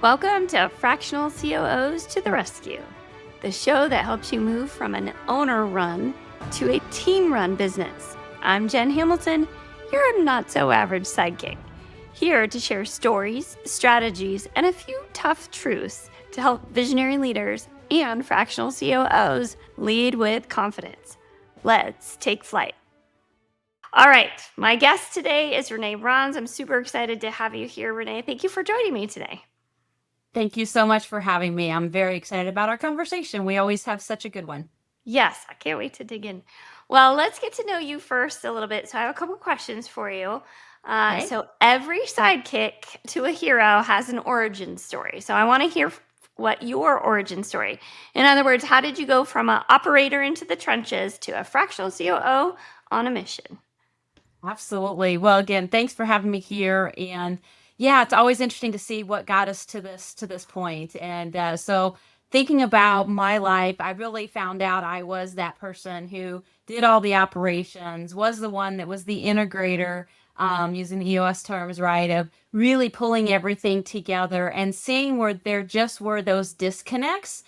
Welcome to Fractional COOs to the Rescue, the show that helps you move from an owner-run to a team-run business. I'm Jen Hamilton, your not-so-average sidekick, here to share stories, strategies, and a few tough truths to help visionary leaders and fractional COOs lead with confidence. Let's take flight. All right, my guest today is Renee Brauns. I'm super excited to have you here, Renee. Thank you for joining me today. Thank you so much for having me. I'm very excited about our conversation. We always have such a good one. Yes, I can't wait to dig in. Well, let's get to know you first a little bit. So I have a couple questions for you. Okay. So every sidekick to a hero has an origin story. So I want to hear what your origin story. In other words, how did you go from an operator into the trenches to a fractional COO on a mission? Absolutely. Well, again, thanks for having me here. And yeah, it's always interesting to see what got us to this point. And so thinking about my life, I really found out I was that person who did all the operations, was the one that was the integrator, using the EOS terms, right, of really pulling everything together and seeing where there just were those disconnects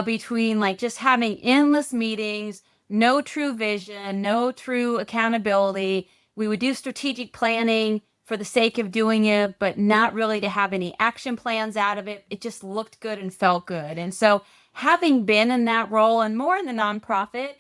between like just having endless meetings, no true vision, no true accountability. We would do strategic planning for the sake of doing it, but not really to have any action plans out of it. It just looked good and felt good. And so, having been in that role and more in the nonprofit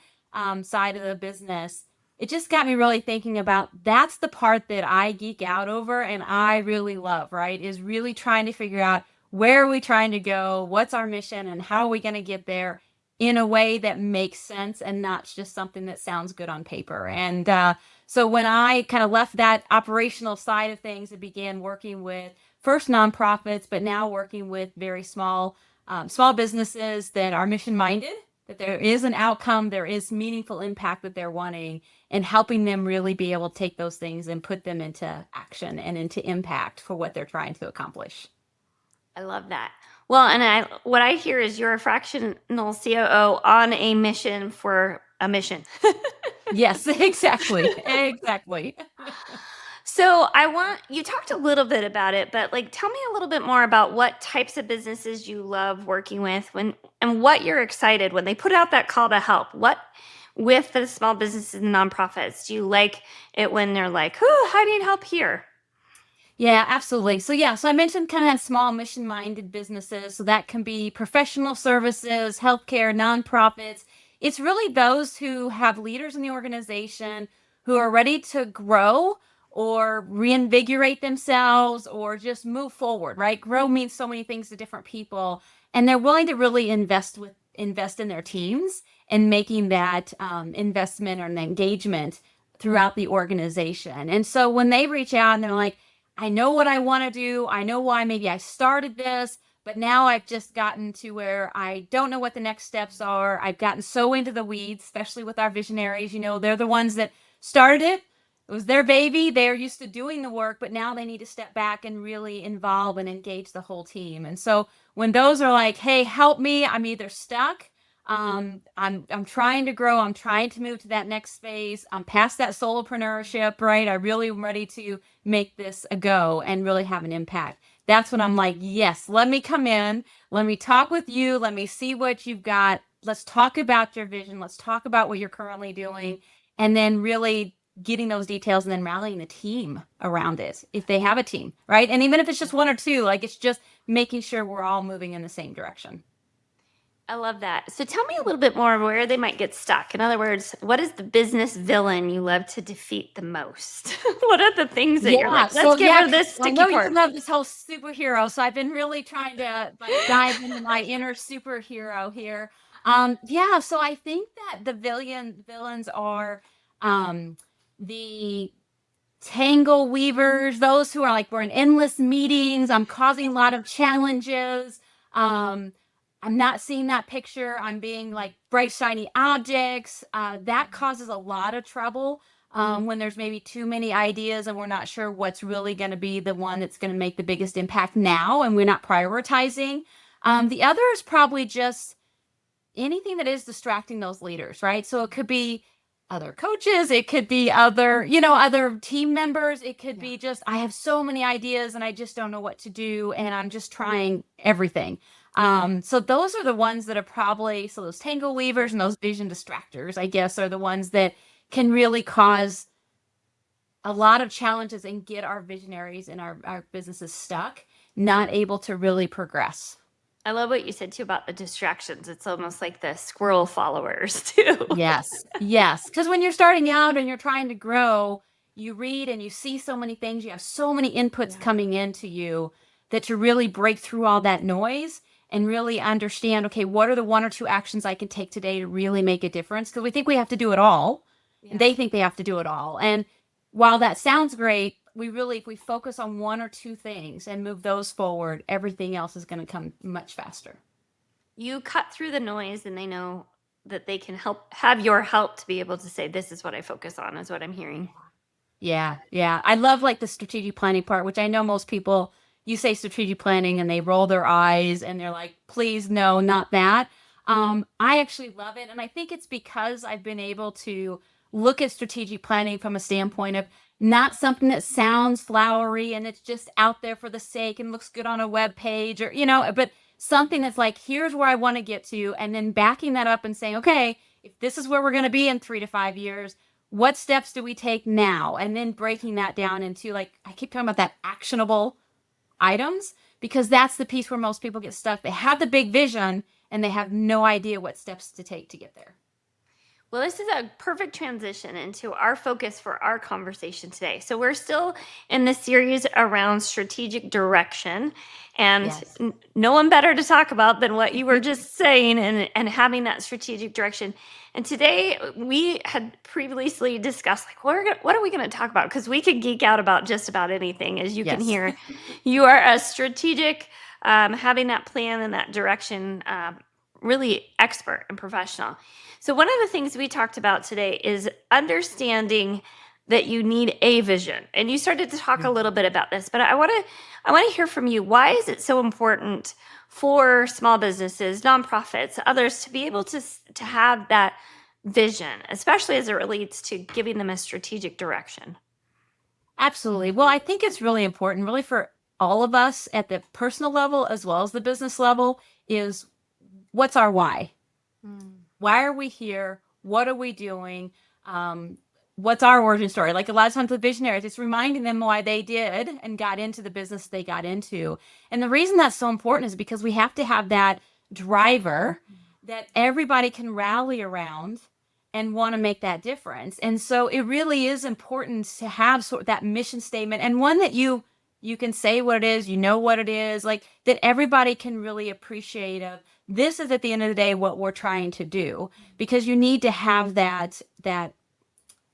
side of the business, it just got me really thinking about that's the part that I geek out over and I really love, right? Is really trying to figure out where are we trying to go, what's our mission, and how are we going to get there in a way that makes sense and not just something that sounds good on paper. And so when I kind of left that operational side of things and began working with first nonprofits, but now working with very small businesses that are mission minded, that there is an outcome, there is meaningful impact that they're wanting, and helping them really be able to take those things and put them into action and into impact for what they're trying to accomplish. I love that. Well, and what I hear is you're a fractional COO on a mission for a mission. Yes, exactly. Exactly. So you talked a little bit about it, but like tell me a little bit more about what types of businesses you love working with and what you're excited when they put out that call to help. What with the small businesses and nonprofits, do you like it when they're like, "Oh, I need help here." Yeah, absolutely. So I mentioned kind of small mission minded businesses. So that can be professional services, healthcare, nonprofits. It's really those who have leaders in the organization who are ready to grow or reinvigorate themselves or just move forward, right? Grow means so many things to different people, and they're willing to really invest in their teams and making that investment or an engagement throughout the organization. And so when they reach out and they're like, I know what I want to do. I know why maybe I started this, but now I've just gotten to where I don't know what the next steps are. I've gotten so into the weeds, especially with our visionaries. They're the ones that started it. It was their baby. They're used to doing the work, but now they need to step back and really involve and engage the whole team. And so when those are like, hey, help me, I'm either stuck. I'm trying to grow. I'm trying to move to that next phase. I'm past that solopreneurship, right? I really am ready to make this a go and really have an impact. That's when I'm like, yes, let me come in. Let me talk with you. Let me see what you've got. Let's talk about your vision. Let's talk about what you're currently doing. And then really getting those details and then rallying the team around it if they have a team, right? And even if it's just one or two, like it's just making sure we're all moving in the same direction. I love that. So tell me a little bit more where they might get stuck. In other words, what is the business villain you love to defeat the most? What are the things that you're like, let's give her this I sticky know you part? love this whole superhero, so I've been really trying to like dive into my inner superhero here. Yeah, so I think that the villains are the Tangle Weavers, those who are like we're in endless meetings. I'm causing a lot of challenges. Um, I'm not seeing that picture. I'm being like bright, shiny objects. That causes a lot of trouble when there's maybe too many ideas and we're not sure what's really going to be the one that's going to make the biggest impact now, and we're not prioritizing. The other is probably just anything that is distracting those leaders, right? So it could be other coaches, it could be other team members, it could be just I have so many ideas and I just don't know what to do and I'm just trying everything. So those are the ones that are probably those tangle weavers and those vision distractors, I guess, are the ones that can really cause a lot of challenges and get our visionaries and our businesses stuck, not able to really progress. I love what you said too about the distractions. It's almost like the squirrel followers too. Yes, yes. Because when you're starting out and you're trying to grow, you read and you see so many things, you have so many inputs coming into you that to really break through all that noise and really understand, okay, what are the one or two actions I can take today to really make a difference? Because we think we have to do it all, and they think they have to do it all. And while that sounds great, if we focus on one or two things and move those forward, everything else is going to come much faster. You cut through the noise and they know that they can have your help to be able to say, this is what I focus on, is what I'm hearing. Yeah, yeah. I love like the strategic planning part, which I know most people, you say strategic planning and they roll their eyes and they're like, please, no, not that. I actually love it. And I think it's because I've been able to look at strategic planning from a standpoint of not something that sounds flowery and it's just out there for the sake and looks good on a web page but something that's like, here's where I want to get to. And then backing that up and saying, okay, if this is where we're going to be in 3 to 5 years, what steps do we take now? And then breaking that down into, like, I keep talking about that actionable items, because that's the piece where most people get stuck. They have the big vision and they have no idea what steps to take to get there. Well, this is a perfect transition into our focus for our conversation today. So we're still in the series around strategic direction, and Yes. no one better to talk about than what you were just saying and having that strategic direction. And today we had previously discussed like what are we going to talk about? Because we could geek out about just about anything, as you can Yes. hear. You are a strategic, having that plan and that direction, really expert and professional. So one of the things we talked about today is understanding that you need a vision. And you started to talk a little bit about this, but I want to hear from you. Why is it so important for small businesses, nonprofits, others to be able to have that vision, especially as it relates to giving them a strategic direction? Absolutely. Well, I think it's really important, really, for all of us at the personal level as well as the business level, is what's our why? Why are we here? What are we doing? What's our origin story? Like a lot of times with visionaries, it's reminding them why they did and got into the business they got into. And the reason that's so important is because we have to have that driver that everybody can rally around and want to make that difference. And so it really is important to have sort of that mission statement, and one that you can say what it is, what it is, like that everybody can really appreciate of, this is at the end of the day what we're trying to do, because you need to have that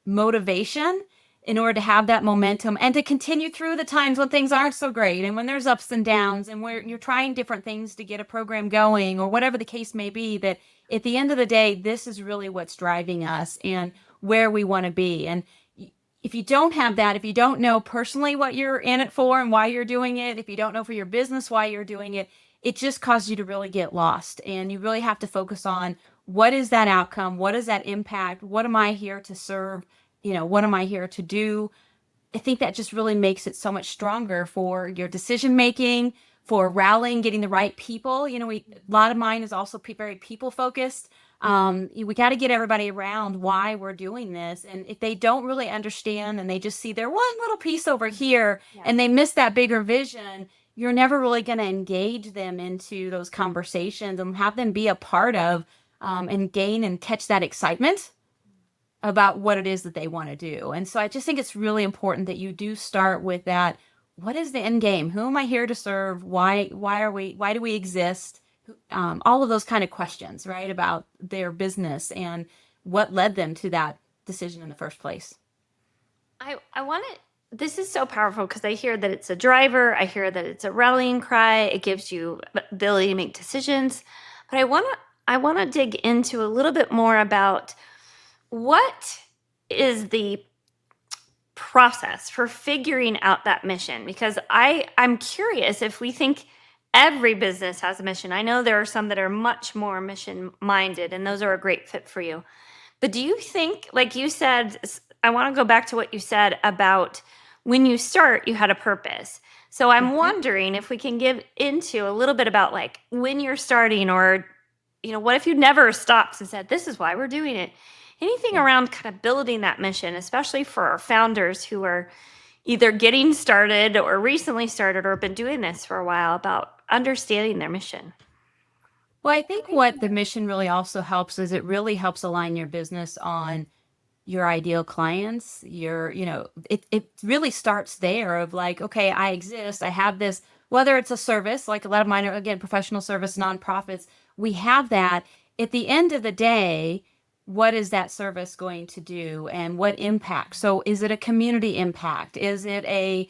motivation in order to have that momentum and to continue through the times when things aren't so great and when there's ups and downs and where you're trying different things to get a program going or whatever the case may be, that at the end of the day, this is really what's driving us and where we want to be. And if you don't have that, if you don't know personally what you're in it for and why you're doing it, if you don't know for your business why you're doing it, it just causes you to really get lost. And you really have to focus on, what is that outcome? What is that impact? What am I here to serve? What am I here to do? I think that just really makes it so much stronger for your decision making, for rallying, getting the right people. A lot of mine is also very people focused. We got to get everybody around why we're doing this. And if they don't really understand and they just see their one little piece over here and they miss that bigger vision, you're never really going to engage them into those conversations and have them be a part of and gain and catch that excitement about what it is that they want to do. And so I just think it's really important that you do start with that. What is the end game? Who am I here to serve? Why do we exist? All of those kind of questions, right? About their business and what led them to that decision in the first place. I want to, this is so powerful because I hear that it's a driver. I hear that it's a rallying cry. It gives you ability to make decisions. But I want to dig into a little bit more about what is the process for figuring out that mission, because I'm curious if we think every business has a mission. I know there are some that are much more mission minded, and those are a great fit for you. But do you think, like you said, I want to go back to what you said about when you start, you had a purpose. So I'm Mhm. wondering if we can give into a little bit about like when you're starting, or, what if you never stopped and said, this is why we're doing it? Anything Yeah. around kind of building that mission, especially for our founders who are either getting started or recently started or been doing this for a while, about understanding their mission? Well, I think what the mission really also helps is it really helps align your business on your ideal clients. It really starts there of like, okay, I exist, I have this, whether it's a service, like a lot of mine are, again, professional service, nonprofits, we have that. At the end of the day, what is that service going to do and what impact? So is it a community impact? Is it a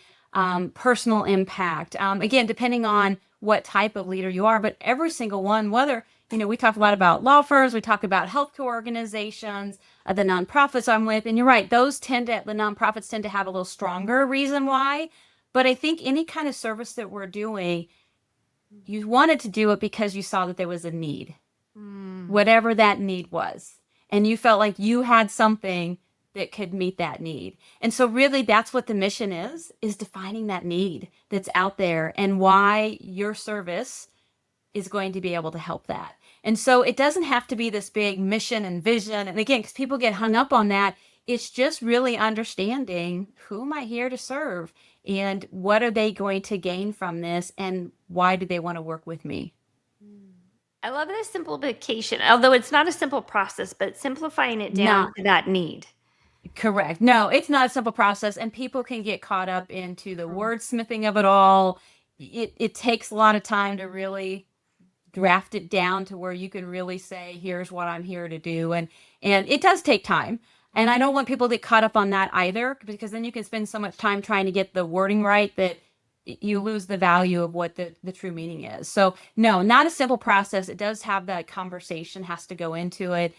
personal impact? Again, depending on what type of leader you are, but every single one, whether, we talk a lot about law firms, we talk about healthcare organizations, the nonprofits I'm with, and you're right, the nonprofits tend to have a little stronger reason why. But I think any kind of service that we're doing, you wanted to do it because you saw that there was a need, Mm. whatever that need was. And you felt like you had something that could meet that need. And so really that's what the mission is defining that need that's out there and why your service is going to be able to help that. And so it doesn't have to be this big mission and vision. And again, because people get hung up on that, it's just really understanding, who am I here to serve and what are they going to gain from this and why do they want to work with me? I love this simplification, although it's not a simple process, but simplifying it down Not to that need. correct. No, it's not a simple process, and people can get caught up into the Mm. wordsmithing of it all. It takes a lot of time to really draft it down to where you can really say, here's what I'm here to do. And it does take time. And I don't want people to get caught up on that either, because then you can spend so much time trying to get the wording right that you lose the value of what the true meaning is. So no, not a simple process. It does have that conversation has to go into it.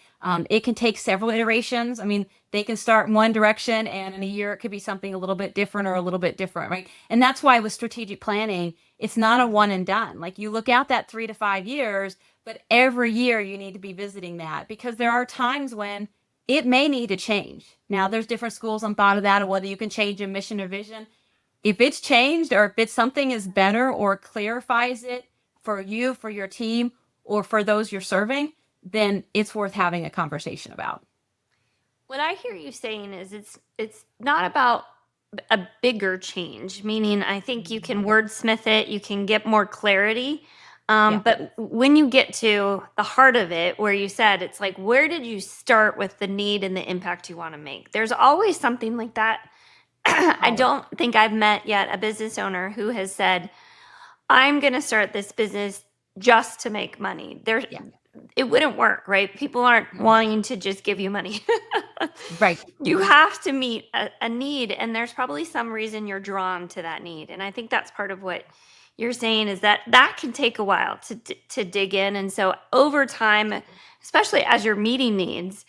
It can take several iterations. I mean, they can start in one direction and in a year it could be something a little bit different or a little bit different, right? And that's why with strategic planning, it's not a one and done. Like you look out that 3 to 5 years, but every year you need to be visiting that because there are times when it may need to change. Now there's different schools on thought of that, or whether you can change a mission or vision. If it's changed or if it's something is better or clarifies it for you, for your team, or for those you're serving, then it's worth having a conversation about. What I hear you saying is it's not about a bigger change, meaning I think you can wordsmith it, you can get more clarity. Yeah. But when you get to the heart of it, where you said it's like, where did you start with the need and the impact you want to make? There's always something like that. I Always. don't think I've met yet a business owner who has said, I'm going to start this business just to make money. Yeah. It wouldn't work, right? People aren't Mhm. wanting to just give you money. Right. You have to meet a need, and there's probably some reason you're drawn to that need. And I think that's part of what you're saying is that that can take a while to dig in. And so over time, especially as you're meeting needs,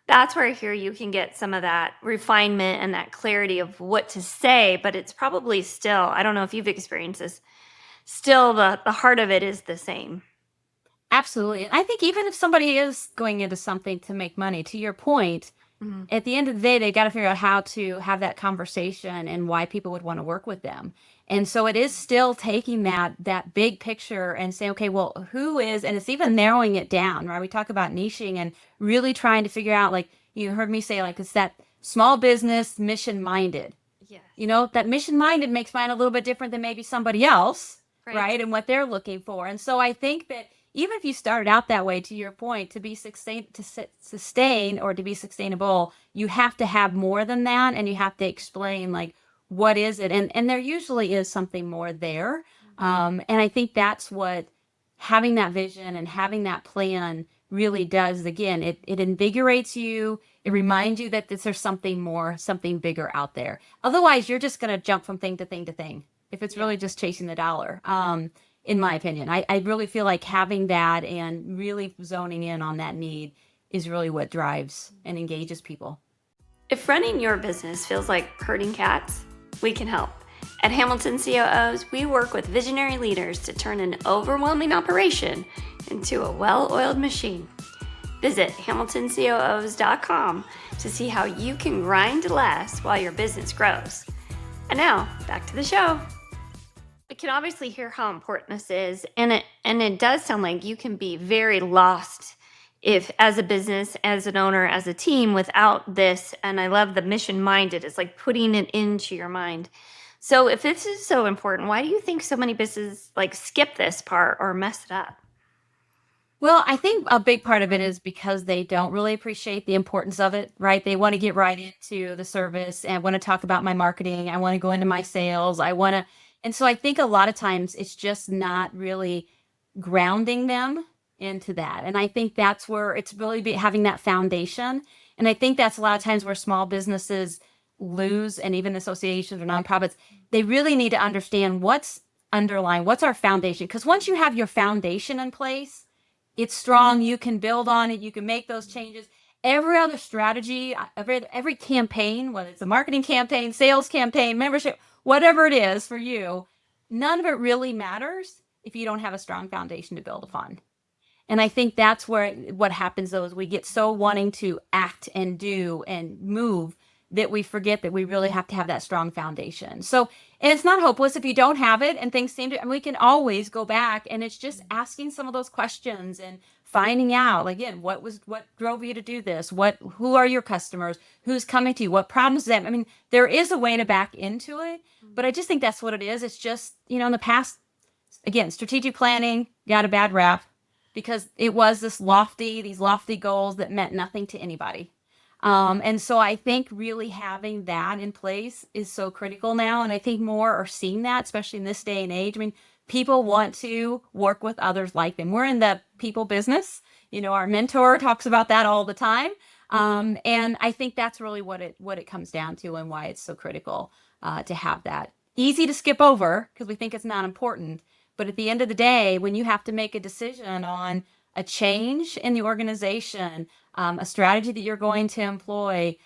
that's where I hear you can get some of that refinement and that clarity of what to say. But it's probably still, I don't know if you've experienced this, still the heart of it is the same. Absolutely. And I think even if somebody is going into something to make money, to your point, Mhm. at the end of the day, they got to figure out how to have that conversation and why people would want to work with them. And so it is still taking that big picture and saying, okay, well, who is, and it's even narrowing it down, right? We talk about niching and really trying to figure out, like you heard me say, like it's that small business mission minded. Yes. That mission minded makes mine a little bit different than maybe somebody else, Right. right? And what they're looking for. And so I think that even if you started out that way, to your point, to be sustain or to be sustainable, you have to have more than that, and you have to explain like what is it, and there usually is something more there. And I think that's what having that vision and having that plan really does. Again, it invigorates you. It reminds you that there's something more, something bigger out there. Otherwise, you're just going to jump from thing to thing to thing if it's Yeah. really just chasing the dollar. In my opinion, I really feel like having that and really zoning in on that need is really what drives and engages people. If running your business feels like herding cats, we can help. At Hamilton COOs, we work with visionary leaders to turn an overwhelming operation into a well-oiled machine. Visit HamiltonCOOs.com to see how you can grind less while your business grows. And now, back to the show. I can obviously hear how important this is, and it does sound like you can be very lost if, as a business, as an owner, as a team, without this. And I love the mission minded. It's like putting it into your mind. So if this is so important, why do you think so many businesses like skip this part or mess it up? Well, I think a big part of it is because they don't really appreciate the importance of it, right? They want to get right into the service and want to talk about my marketing. I want to go into my sales. And so I think a lot of times it's just not really grounding them into that. And I think that's where it's really having that foundation. And I think that's a lot of times where small businesses lose, and even associations or nonprofits, they really need to understand what's underlying, what's our foundation. Because once you have your foundation in place, it's strong. You can build on it. You can make those changes. Every other strategy, every campaign, whether it's a marketing campaign, sales campaign, membership, whatever it is for you, none of it really matters if you don't have a strong foundation to build upon. And I think that's where what happens though is we get so wanting to act and do and move that we forget that we really have to have that strong foundation. So, and it's not hopeless if you don't have it and things seem to, and we can always go back, and it's just asking some of those questions and finding out, like, again, what drove you to do this? Who are your customers? Who's coming to you? What problems them? I mean, there is a way to back into it, but I just think that's what it is. It's just, in the past, again, strategic planning got a bad rap because it was these lofty goals that meant nothing to anybody. And so I think really having that in place is so critical now. And I think more are seeing that, especially in this day and age. I mean, people want to work with others like them. We're in the people business. Our mentor talks about that all the time. And I think that's really what it comes down to, and why it's so critical to have that. Easy to skip over because we think it's not important. But at the end of the day, when you have to make a decision on a change in the organization, a strategy that you're going to employ,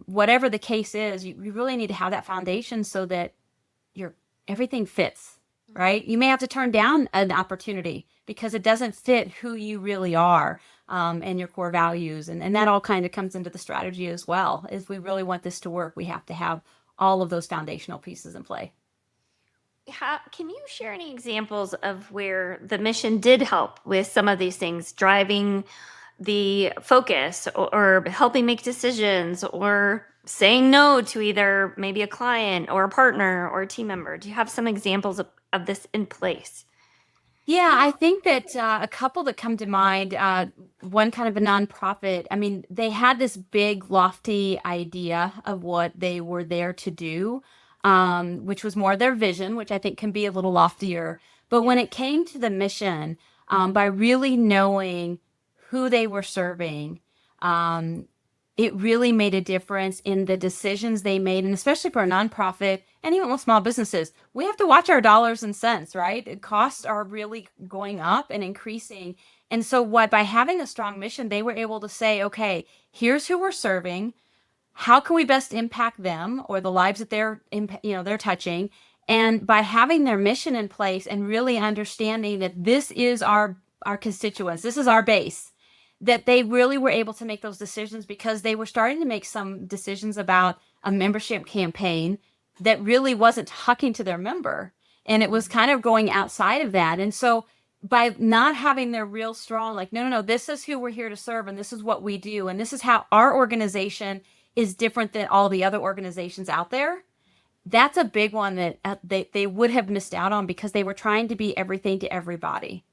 whatever the case is, you really need to have that foundation so that everything fits, right? You may have to turn down an opportunity because it doesn't fit who you really are, and your core values. And that all kind of comes into the strategy as well. If we really want this to work, we have to have all of those foundational pieces in play. Can you share any examples of where the mission did help with some of these things, driving the focus or helping make decisions or saying no to either maybe a client or a partner or a team member? Do you have some examples of this in place? Yeah, I think that a couple that come to mind, one kind of a nonprofit, I mean, they had this big, lofty idea of what they were there to do, which was more their vision, which I think can be a little loftier. But when it came to the mission, by really knowing who they were serving, it really made a difference in the decisions they made. And especially for a nonprofit and even with small businesses, we have to watch our dollars and cents, right? Costs are really going up and increasing. And so by having a strong mission, they were able to say, okay, here's who we're serving. How can we best impact them or the lives that they're touching? And by having their mission in place and really understanding that this is our constituents, this is our base, that they really were able to make those decisions because they were starting to make some decisions about a membership campaign that really wasn't talking to their member. And it was kind of going outside of that. And so by not having their real strong, like, no, this is who we're here to serve, and this is what we do, and this is how our organization is different than all the other organizations out there. That's a big one that they would have missed out on because they were trying to be everything to everybody.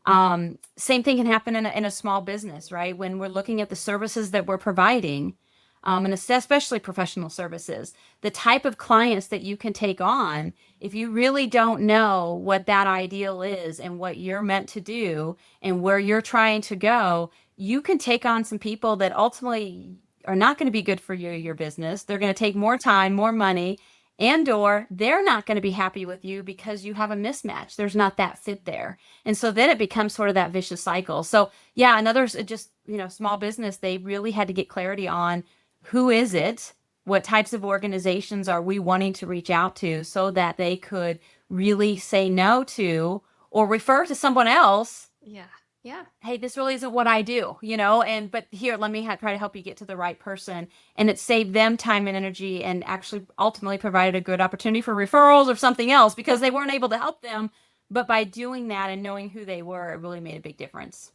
Same thing can happen in a small business, right? When we're looking at the services that we're providing, and especially professional services, the type of clients that you can take on, if you really don't know what that ideal is and what you're meant to do and where you're trying to go, you can take on some people that ultimately are not going to be good for your business. They're going to take more time, more money, and/or they're not going to be happy with you because you have a mismatch. There's not that fit there. And so then it becomes sort of that vicious cycle. So yeah, another just, small business, they really had to get clarity on who is it? What types of organizations are we wanting to reach out to so that they could really say no to or refer to someone else Yeah. Yeah. Hey, this really isn't what I do, but here, let me try to help you get to the right person. And it saved them time and energy and actually ultimately provided a good opportunity for referrals or something else because they weren't able to help them. But by doing that and knowing who they were, it really made a big difference.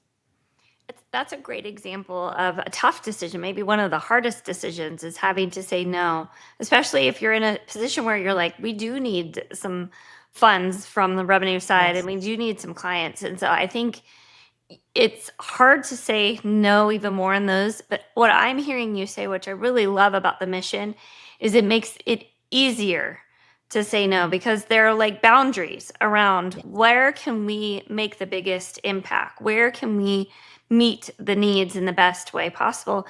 That's a great example of a tough decision. Maybe one of the hardest decisions is having to say no, especially if you're in a position where you're like, we do need some funds from the revenue side and Yes. we do need some clients. And so I think it's hard to say no even more in those. But what I'm hearing you say, which I really love about the mission, is it makes it easier to say no because there are like boundaries around Yes. where can we make the biggest impact? Where can we meet the needs in the best way possible?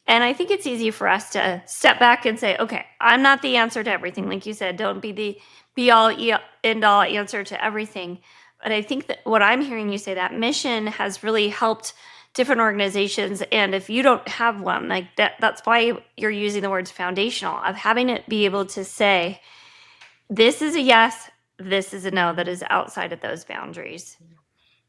And I think it's easy for us to step back and say, okay, I'm not the answer to everything. Like you said, don't be the be all end all answer to everything. But I think that what I'm hearing you say, that mission has really helped different organizations. And if you don't have one, like that's why you're using the words foundational, of having it be able to say, this is a yes, this is a no, that is outside of those boundaries.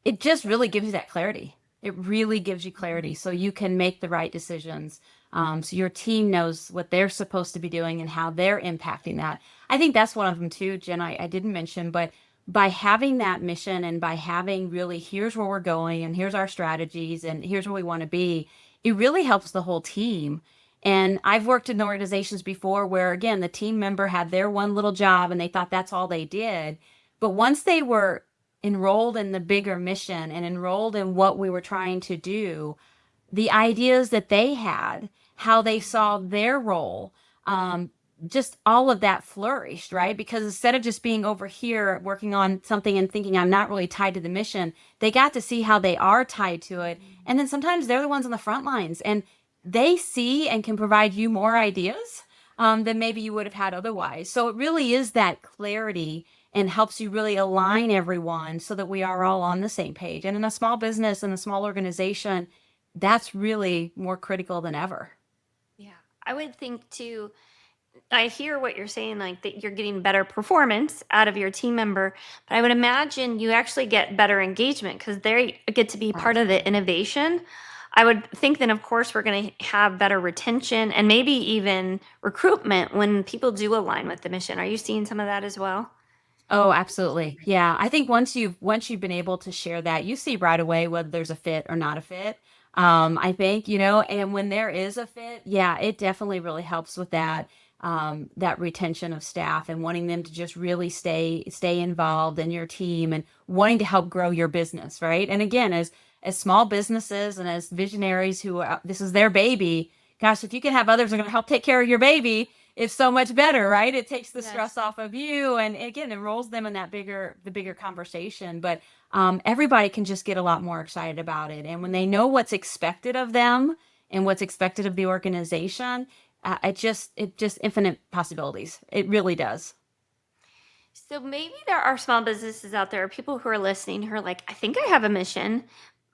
It just really gives you that clarity. It really gives you clarity so you can make the right decisions. So your team knows what they're supposed to be doing and how they're impacting that. I think that's one of them too, Jen. I didn't mention, but by having that mission and by having really, here's where we're going and here's our strategies and here's where we want to be, it really helps the whole team. And I've worked in organizations before where, again, the team member had their one little job and they thought that's all they did. But once they were enrolled in the bigger mission and enrolled in what we were trying to do, the ideas that they had, how they saw their role, just all of that flourished, right? Because instead of just being over here working on something and thinking I'm not really tied to the mission, they got to see how they are tied to it. And then sometimes they're the ones on the front lines and they see and can provide you more ideas than maybe you would have had otherwise. So it really is that clarity and helps you really align everyone so that we are all on the same page. And in a small business and a small organization, that's really more critical than ever. Yeah. I would think too, I hear what you're saying, like that you're getting better performance out of your team member, but I would imagine you actually get better engagement because they get to be part of the innovation. I would think then, of course, we're going to have better retention and maybe even recruitment when people do align with the mission. Are you seeing some of that as well? Oh, absolutely. Yeah. I think once you've been able to share that, you see right away whether there's a fit or not a fit. I think, and when there is a fit, yeah, it definitely really helps with that retention of staff and wanting them to just really stay involved in your team and wanting to help grow your business, right? And again, as small businesses and as visionaries who are, this is their baby, gosh, if you can have others who are going to help take care of your baby, it's so much better, right? It takes the Yes. stress off of you and again enrolls them in the bigger conversation. But everybody can just get a lot more excited about it. And when they know what's expected of them and what's expected of the organization, it just infinite possibilities. It really does. So maybe there are small businesses out there, people who are listening who are like, I think I have a mission,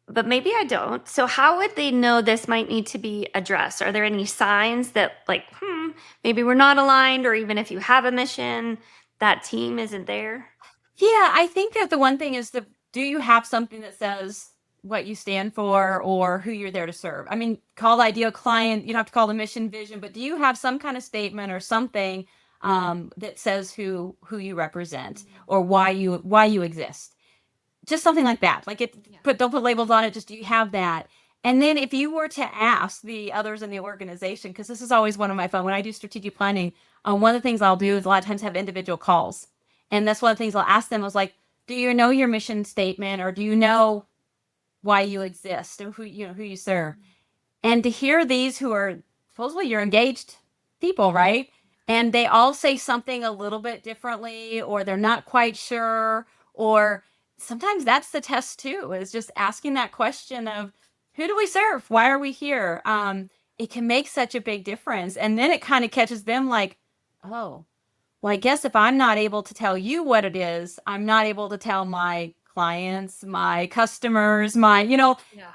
but maybe I don't. So how would they know this might need to be addressed? Are there any signs that like, maybe we're not aligned, or even if you have a mission, that team isn't there? Yeah, I think that the one thing is do you have something that says what you stand for or who you're there to serve? I mean, call the ideal client, you don't have to call the mission vision, but do you have some kind of statement or something that says who you represent or why you exist? Just something like that. Like Yeah. don't put labels on it, just do you have that? And then if you were to ask the others in the organization, because this is always one of my fun when I do strategic planning, one of the things I'll do is a lot of times have individual calls. And that's one of the things I'll ask them is like, do you know your mission statement or do you know why you exist or who you serve? And to hear these who are supposedly your engaged people, right? And they all say something a little bit differently, or they're not quite sure, or sometimes that's the test too, is just asking that question of who do we serve? Why are we here? It can make such a big difference. And then it kind of catches them like, oh, well, I guess if I'm not able to tell you what it is, I'm not able to tell my clients, my customers, Yeah.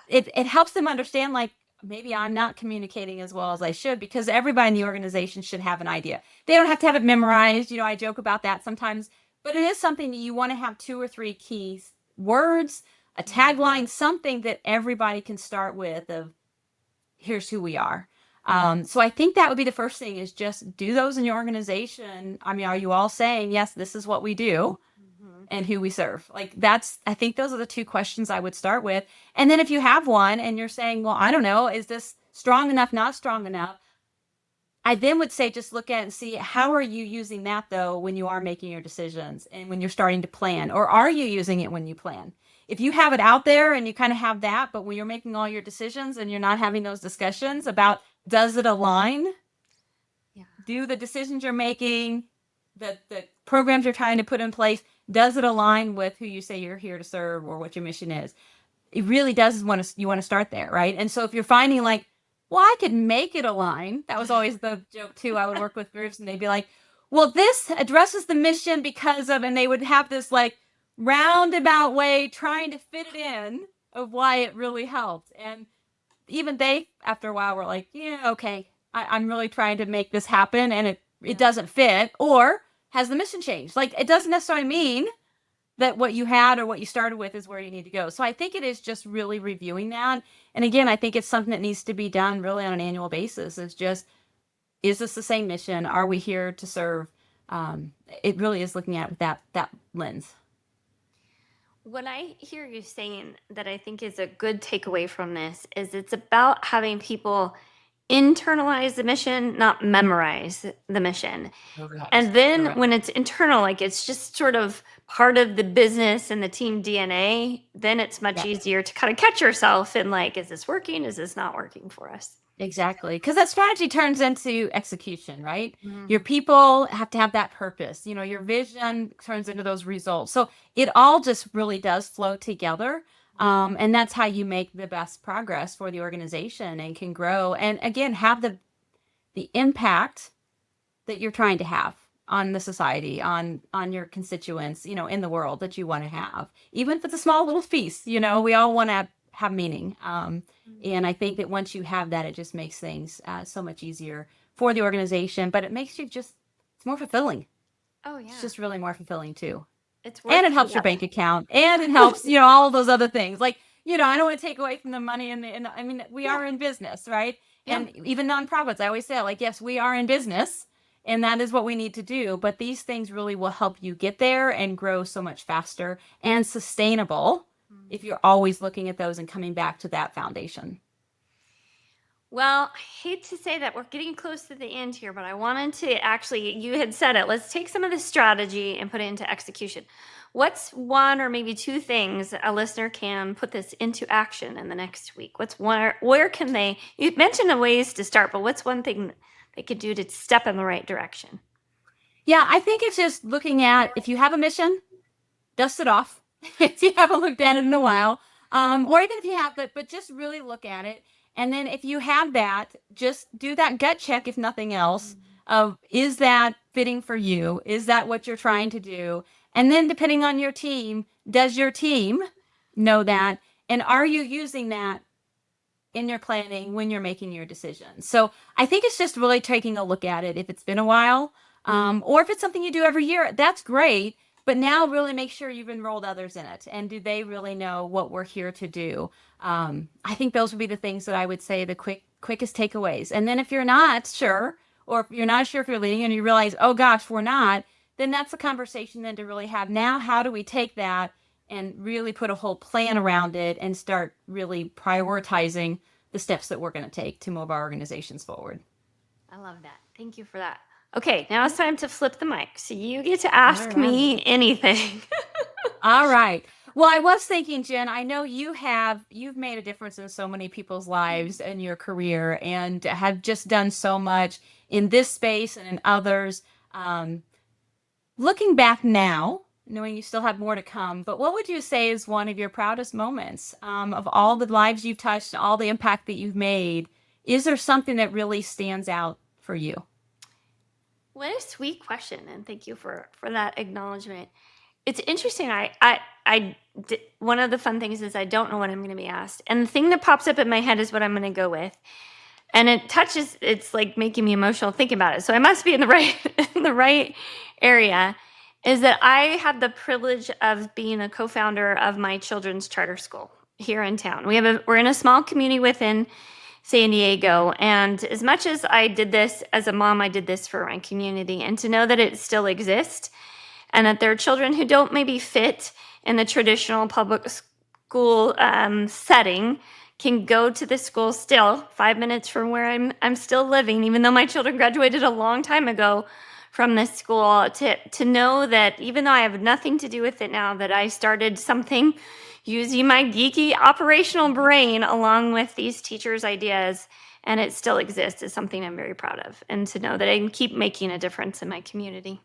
it helps them understand like maybe I'm not communicating as well as I should because everybody in the organization should have an idea. They don't have to have it memorized. I joke about that sometimes, but it is something that you want to have two or three key words, a tagline, something that everybody can start with of here's who we are. So I think that would be the first thing is just do those in your organization. I mean, are you all saying, yes, this is what we do and who we serve? Like I think those are the two questions I would start with. And then if you have one and you're saying, well, I don't know, is this strong enough, not strong enough? I then would say just look at it and see how are you using that though when you are making your decisions and when you're starting to plan, or are you using it when you plan? If you have it out there and you kind of have that, but when you're making all your decisions and you're not having those discussions about does it align? Yeah. Do the decisions you're making, the programs you're trying to put in place, does it align with who you say you're here to serve or what your mission is? It really does you want to start there, right? And so if you're finding like, well, I could make it align. That was always the joke too. I would work with groups and they'd be like, well, this addresses the mission because of, and they would have this like roundabout way trying to fit it in of why it really helped. And even they, after a while, were like, yeah, okay, I'm really trying to make this happen and it doesn't fit, or has the mission changed? Like it doesn't necessarily mean that what you had or what you started with is where you need to go. So I think it is just really reviewing that. And again, I think it's something that needs to be done really on an annual basis. It's just, is this the same mission? Are we here to serve? It really is looking at that lens. What I hear you saying that I think is a good takeaway from this is it's about having people internalize the mission, not memorize the mission. Correct. And then Correct. when it's internal, like it's just sort of part of the business and the team DNA, then it's much easier to kind of catch yourself and like, is this working? Is this not working for us? Exactly. Because that strategy turns into execution, right? Mm-hmm. Your people have to have that purpose. You know, your vision turns into those results. So it all just really does flow together. And that's how you make the best progress for the organization and can grow. And again, have the impact that you're trying to have on the society, on your constituents, you know, in the world that you want to have. Even if it's a small little piece, you know, we all want to have meaning. And I think that once you have that, it just makes things so much easier for the organization, but it makes you it's more fulfilling. Oh, yeah. It's just really more fulfilling too. And it helps your bank account and it helps, you know, all of those other things. Like, you know, I don't want to take away from the money I mean, we are in business, right? Yeah. And even nonprofits, I always say like, yes, we are in business and that is what we need to do. But these things really will help you get there and grow so much faster and sustainable if you're always looking at those and coming back to that foundation. Well, I hate to say that we're getting close to the end here, but I wanted to actually, you had said it, let's take some of the strategy and put it into execution. What's one or maybe two things a listener can put this into action in the next week? Where can they, you mentioned the ways to start, but what's one thing they could do to step in the right direction? Yeah, I think it's just looking at, if you have a mission, dust it off. If you haven't looked at it in a while, or even if you have, but just really look at it. And then if you have that, just do that gut check, if nothing else, of is that fitting for you? Is that what you're trying to do? And then depending on your team, does your team know that? And are you using that in your planning when you're making your decisions? So I think it's just really taking a look at it. If it's been a while, or if it's something you do every year, that's great. But now really make sure you've enrolled others in it. And do they really know what we're here to do? I think those would be the things that I would say the quickest takeaways. And then if you're not sure, or if you're not sure if you're leading and you realize, oh gosh, we're not, then that's a conversation then to really have. Now, how do we take that and really put a whole plan around it and start really prioritizing the steps that we're going to take to move our organizations forward? I love that. Thank you for that. Okay, now it's time to flip the mic. So you get to ask me anything. All right. Well, I was thinking, Jen, I know you've made a difference in so many people's lives in your career and have just done so much in this space and in others. Looking back now, knowing you still have more to come, but what would you say is one of your proudest moments of all the lives you've touched, all the impact that you've made? Is there something that really stands out for you? What a sweet question, and thank you for that acknowledgement. It's interesting. One of the fun things is I don't know what I'm going to be asked, and the thing that pops up in my head is what I'm going to go with, and it's like making me emotional thinking about it. So I must be in the right area. is that I had the privilege of being a co-founder of my children's charter school here in town. We're in a small community within San Diego, and as much as I did this as a mom, I did this for my community, and to know that it still exists and that there are children who don't maybe fit in the traditional public school setting can go to the school still 5 minutes from where I'm still living, even though my children graduated a long time ago from this school, to know that even though I have nothing to do with it now, that I started something using my geeky operational brain along with these teachers' ideas, and it still exists, is something I'm very proud of. And to know that I can keep making a difference in my community.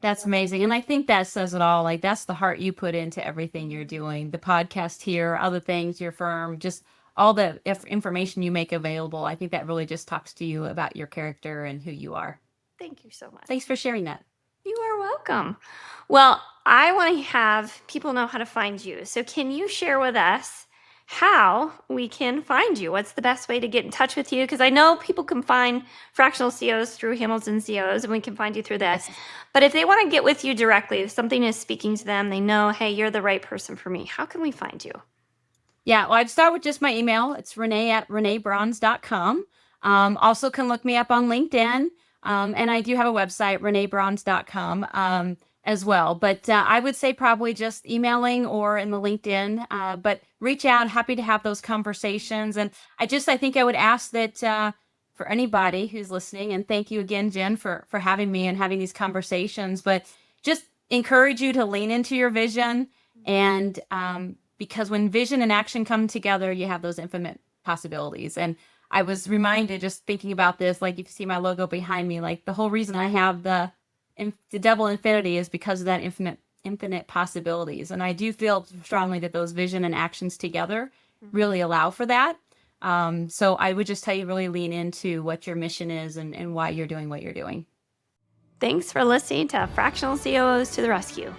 That's amazing. And I think that says it all. Like, that's the heart you put into everything you're doing. The podcast here, other things, your firm, just all the information you make available. I think that really just talks to you about your character and who you are. Thank you so much. Thanks for sharing that. You are welcome. Well, I want to have people know how to find you. So can you share with us how we can find you? What's the best way to get in touch with you? Because I know people can find fractional COOs through Hamilton COOs, and we can find you through this. But if they want to get with you directly, if something is speaking to them, they know, hey, you're the right person for me. How can we find you? Yeah, well, I'd start with just my email. It's renee@reneebrauns.com. Also can look me up on LinkedIn. And I do have a website, reneebrauns.com, as well. But I would say probably just emailing or in the LinkedIn. But reach out. Happy to have those conversations. And I think I would ask that for anybody who's listening, and thank you again, Jen, for having me and having these conversations, but just encourage you to lean into your vision. And because when vision and action come together, you have those infinite possibilities. And I was reminded, just thinking about this, like if you see my logo behind me, like the whole reason I have the double infinity is because of that infinite possibilities. And I do feel strongly that those vision and actions together really allow for that. So I would just tell you, really lean into what your mission is and why you're doing what you're doing. Thanks for listening to Fractional COOs to the Rescue.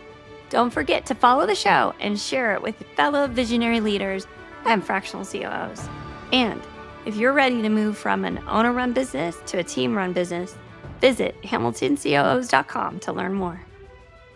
Don't forget to follow the show and share it with fellow visionary leaders and fractional COOs. And if you're ready to move from an owner-run business to a team-run business, visit hamiltoncoos.com to learn more.